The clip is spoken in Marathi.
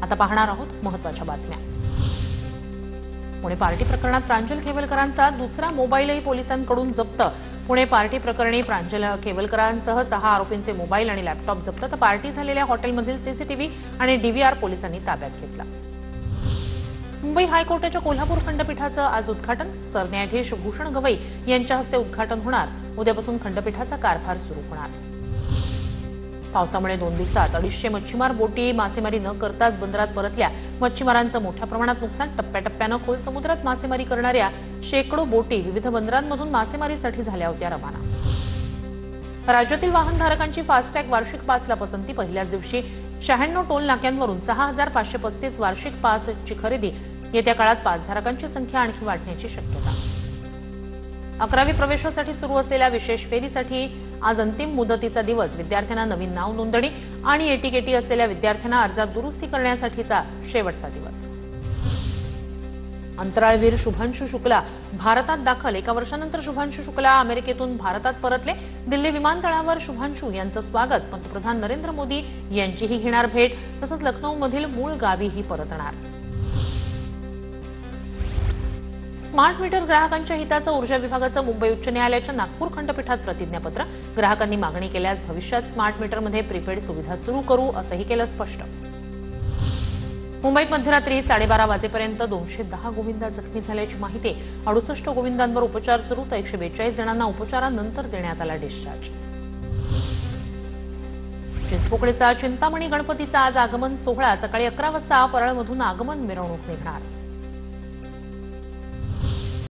आता पाहणार आहोत महत्त्वाच्या बातम्या। पुणे पार्टी प्रकरणात प्रांजल केवलकरांचा दुसरा मोबाईलही पोलिसांकडून जप्त। पुणे पार्टी प्रकरणी प्रांजल केवलकरांसह 6 आरोपींचे मोबाईल आणि लॅपटॉप जप्त, तर पार्टी झालेल्या हॉटेलमधील सीसीटीव्ही आणि डीव्हीआर पोलिसांनी ताब्यात घेतला। मुंबई हायकोर्टाच्या कोल्हापूर खंडपीठाचं आज उद्घाटन। सरन्यायाधीश भूषण गवई यांच्या हस्ते उद्घाटन होणार। उद्यापासून खंडपीठाचा कारभार सुरू होणार। पावसामुळे 2 दिवसात 250 मच्छीमार बोटी मासेमारी न करताच बंदरात परतल्या। मच्छीमारांचं मोठ्या प्रमाणात नुकसान। टप्प्याटप्प्यानं खोल समुद्रात मासेमारी करणाऱ्या शेकडो बोटी विविध बंदरांमधून मासेमारीसाठी झाल्या होत्या रवाना। राज्यातील वाहनधारकांची फास्टॅग वार्षिक पासला पसंती। पहिल्याच दिवशी 96 टोल नाक्यांवरून 6535 वार्षिक पासची खरेदी। येत्या काळात पासधारकांची संख्या आणखी वाढण्याची शक्यता। 11वी प्रवेशासाठी सुरू असलेल्या विशेष फेरीसाठी आज अंतिम मुदतीचा दिवस। विद्यार्थ्यांना नवीन नाव नोंदणी आणि एटीकेटी असलेल्या विद्यार्थ्यांना अर्जात दुरुस्ती करण्यासाठीचा शेवटचा दिवस। अंतराळवीर शुभांशु शुक्ला भारतात दाखल। 1 वर्षानंतर शुभांशु शुक्ला अमेरिकेतून भारतात परतले। दिल्ली विमानतळावर शुभांशु यांचं स्वागत। पंतप्रधान नरेंद्र मोदी यांचीही घेणार भेट, तसंच लखनौमधील मूळ गावीही परतणार। स्मार्ट मीटर ग्राहकांच्या हिताचं ऊर्जा विभागाचं मुंबई उच्च न्यायालयाच्या नागपूर खंडपीठात प्रतिज्ञापत्र। ग्राहकांनी मागणी केल्यास भविष्यात स्मार्ट मीटरमध्ये प्रीपेड सुविधा सुरू करू, असंही केलं स्पष्ट। मुंबईत मध्यरात्री 12:30 वाजेपर्यंत 210 गोविंदा जखमी झाल्याची माहिती। 68 गोविंदांवर उपचार सुरू, तर 142 जणांना उपचारानंतर देण्यात आला डिस्चार्ज। चिंचपोकळीचा चिंतामणी गणपतीचा आज आगमन सोहळा। सकाळी 11 वाजता परळमधून आगमन मिरवणूक निघणार।